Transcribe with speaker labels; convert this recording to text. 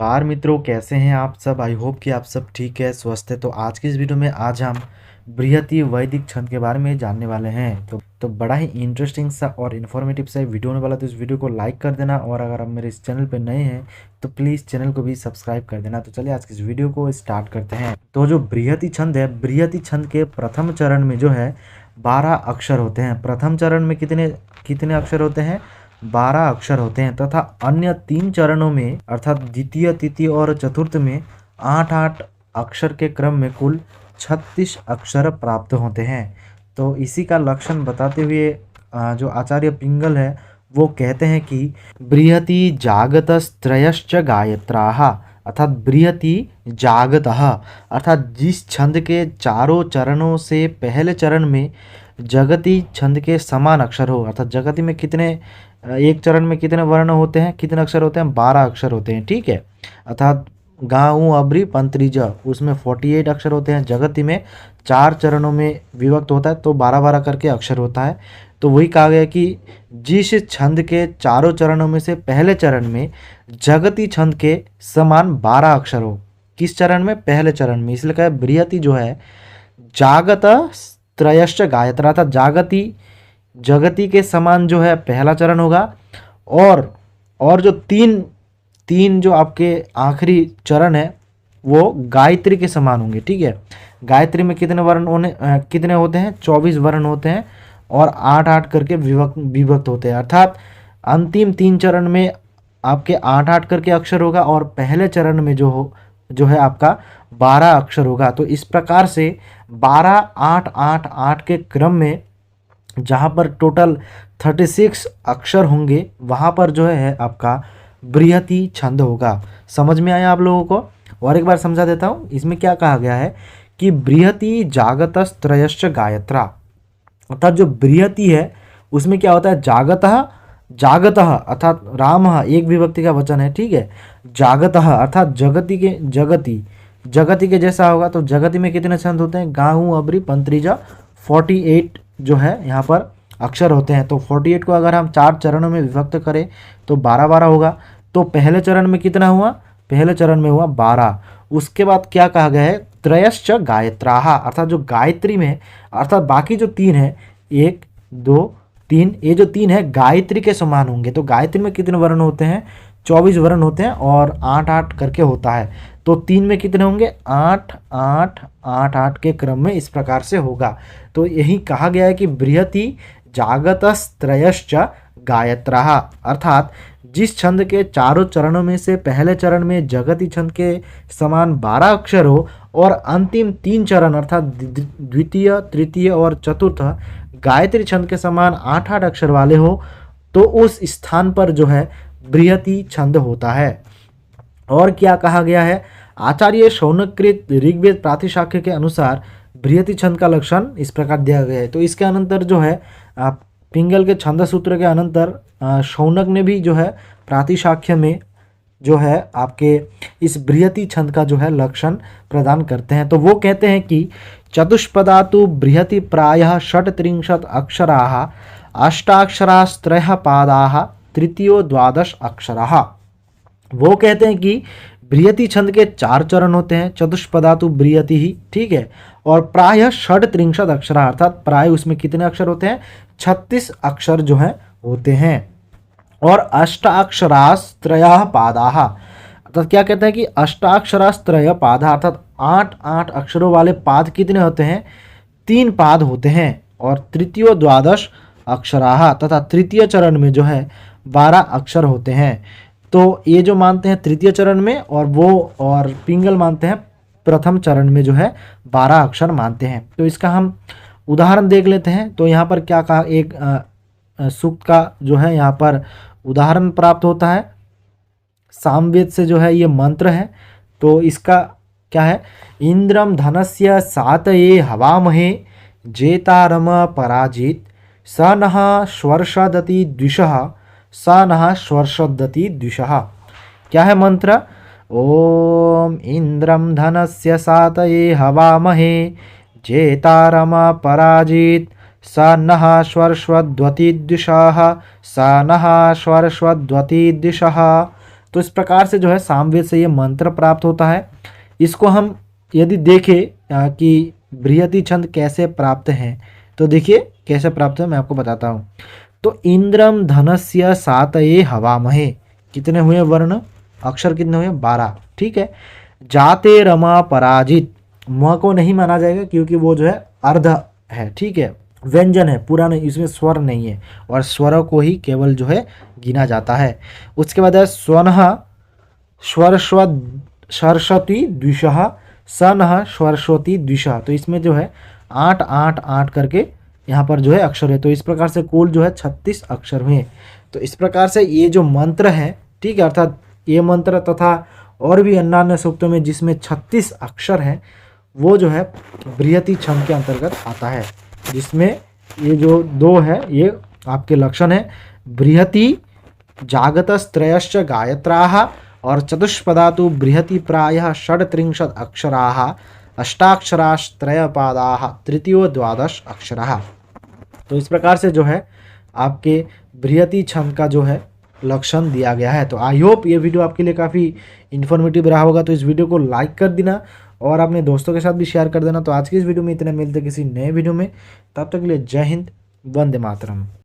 Speaker 1: Car मित्रों, कैसे हैं आप सब। आई होप कि आप सब ठीक है, स्वस्थ है। तो आज की इस वीडियो में आज हम बृहति वैदिक छंद के बारे में जानने वाले हैं। तो बड़ा ही इंटरेस्टिंग सा और इन्फॉर्मेटिव सा वीडियो होने वाला। तो इस वीडियो को लाइक कर देना, और अगर आप मेरे इस चैनल पर नए हैं तो प्लीज़ चैनल को भी सब्सक्राइब कर देना। तो चलिए आज की इस वीडियो को स्टार्ट करते हैं। तो जो बृहति छंद है, बृहति छंद के प्रथम चरण में जो है 12 अक्षर होते हैं। प्रथम चरण में कितने कितने अक्षर होते हैं? 12 अक्षर होते हैं, तथा अन्य 3 चरणों में अर्थात द्वितीय, तृतीय और चतुर्थ में 8-8 अक्षर के क्रम में कुल 36 अक्षर प्राप्त होते हैं। तो इसी का लक्षण बताते हुए जो आचार्य पिंगल है वो कहते हैं कि बृहति जागतस्त्रयश्च गायत्राः, अर्थात बृहति जागतः अर्थात जिस छंद के चारों चरणों से पहले चरण में जगति छंद के समान अक्षर हो। अर्थात जगति में कितने एक चरण में कितने वर्ण होते हैं, कितने अक्षर होते हैं? 12 अक्षर होते हैं, ठीक है। अर्थात गाँव अब्री पंत्रिज उसमें 48 अक्षर होते हैं। जगति में 4 चरणों में विभक्त होता है तो 12-12 करके अक्षर होता है। तो वही कहा गया कि जिस छंद के चारों चरणों में से पहले चरण में जगति छंद के समान 12 अक्षर हो। किस चरण में? पहले चरण में। इसलिए कहा बृहति जो है जागत त्रयश्च गायत्रा था। जागति जगति के समान जो है पहला चरण होगा, और जो तीन जो आपके आखिरी चरण है वो गायत्री के समान होंगे, ठीक है। गायत्री में कितने वर्ण कितने होते हैं? 24 वर्ण होते हैं, और 8-8 करके विभक्त होते हैं। अर्थात अंतिम 3 चरण में आपके 8-8 करके अक्षर होगा, और पहले चरण में जो है आपका 12 अक्षर होगा। तो इस प्रकार से 12-8-8-8 के क्रम में जहाँ पर टोटल 36 अक्षर होंगे वहाँ पर जो है आपका बृहति छंद होगा। समझ में आया आप लोगों को? और एक बार समझा देता हूँ। इसमें क्या कहा गया है कि बृहति जागतस्त्रयश्च गायत्रा, अर्थात जो बृहति है उसमें क्या होता है? जागतः अर्थात राम एक विभक्ति का वचन है, ठीक है। जागतः अर्थात जगति के जैसा होगा। तो जगति में कितने छंद होते हैं? गाहू अब्री पंत्रिजा 48 जो है यहाँ पर अक्षर होते हैं। तो 48 को अगर हम 4 चरणों में विभक्त करें तो 12-12 होगा। तो पहले चरण में कितना हुआ? पहले चरण में हुआ 12। उसके बाद क्या कहा गया है? त्रयश्च गायत्राः, अर्थात जो गायत्री में अर्थात बाकी जो 3 है 1 2 3, ये जो 3 है गायत्री के समान होंगे। तो गायत्री में कितने वर्ण होते हैं? 24 वर्ण होते हैं, और 8-8 करके होता है। तो 3 में कितने होंगे? 8-8-8-8 के क्रम में इस प्रकार से होगा। तो यही कहा गया है कि बृहति जागतस्त्रयश्च गायत्राः, अर्थात जिस छंद के चारों चरणों में से पहले चरण में जगति छंद के समान 12 अक्षर हो, और अंतिम 3 चरण अर्थात द्वितीय, तृतीय और चतुर्थ गायत्री छंद के समान 8-8 अक्षर वाले हो, तो उस स्थान पर जो है बृहति छंद होता है। और क्या कहा गया है? आचार्य शौनकृत ऋग्वेद प्रातिशाख्य के अनुसार बृहति छंद का लक्षण इस प्रकार दिया गया है। तो इसके अनंतर जो है पिंगल के छंद सूत्र के अनंतर शौनक ने भी जो है प्रातिशाख्य में जो है आपके इस बृहति छंद का जो है लक्षण प्रदान करते हैं। तो वो कहते हैं कि चतुष्पदा तो बृहति प्रायः 36 अक्षराः, अष्टाक्षरास्त्रयः पादाः, तृतीयो 12 अक्षराः। वो कहते हैं कि बृहति छंद के 4 चरण होते हैं। चतुष्पदातु बृहति ही, ठीक है। और प्रायः 36 अक्षर, अर्थात प्राय उसमें कितने अक्षर होते हैं? 36 अक्षर जो है होते हैं। और अष्टाक्षरास्त्रयः पादाः, अर्थात क्या कहते हैं कि अष्टाक्षरास्त्रय पादा, अर्थात 8-8 अक्षरों वाले पाद कितने होते हैं? 3 पाद होते हैं। और तृतीयो 12 अक्षराः, तथा तृतीय चरण में जो है 12 अक्षर होते हैं। तो ये जो मानते हैं तृतीय चरण में, और पिंगल मानते हैं प्रथम चरण में जो है 12 अक्षर मानते हैं। तो इसका हम उदाहरण देख लेते हैं। तो यहाँ पर क्या कहा? एक सूक्त का जो है यहाँ पर उदाहरण प्राप्त होता है। सामवेद से जो है ये मंत्र है। तो इसका क्या है? इंद्रम धनस्य सातये हवामहे जेतारम पराजित स नः स्वर्षदति द्विषः स नः स्वर्षदति द्विषः। क्या है मंत्र? ओम इंद्रम धनस्य सातये हवामहे जेतारम पराजित स नः स्वर्षद्वति द्विषः स नः स्वर्षद्वति द्विषः। तो इस प्रकार से जो है सामवेद से ये मंत्र प्राप्त होता है। इसको हम यदि देखें कि बृहति छंद कैसे प्राप्त हैं, तो देखिए कैसे प्राप्त है, मैं आपको बताता हूँ। तो इंद्रम धनस्य सातये हवामहे, कितने हुए वर्ण, अक्षर कितने हुए, 12, ठीक है। जाते रमा पराजित, म को नहीं माना जाएगा क्योंकि वो जो है अर्ध है, ठीक है, व्यंजन है, पूरा नहीं, इसमें स्वर नहीं है, और स्वरों को ही केवल जो है गिना जाता है। उसके बाद है स्वनः स्वरस्व सरस्वती द्विशः सनः स्वरस्वती द्विशः, तो इसमें जो है 8 8 8 करके यहाँ पर जो है अक्षर है। तो इस प्रकार से कुल जो है 36 अक्षर हुए। तो इस प्रकार से ये जो मंत्र है, ठीक है, अर्थात ये मंत्र तथा और भी अन्य सूक्तों में जिसमें 36 अक्षर हैं, वो जो है बृहति छंद के अंतर्गत आता है, जिसमें ये जो 2 है ये आपके लक्षण है, बृहति जागतस्त्रयश्च गायत्राः और चतुष्पदा तो बृहति प्रायः 36 अक्षराः अष्टाक्षराश्त्रयपादाः तृतीयो द्वादश अक्षराः। तो इस प्रकार से जो है आपके बृहति छंद का जो है लक्षण दिया गया है। तो आई होप ये वीडियो आपके लिए काफ़ी इन्फॉर्मेटिव रहा होगा। तो इस वीडियो को लाइक कर देना और अपने दोस्तों के साथ भी शेयर कर देना। तो आज की इस वीडियो में इतने, मिलते किसी नए वीडियो में, तब तक के लिए जय हिंद, वंदे मातरम।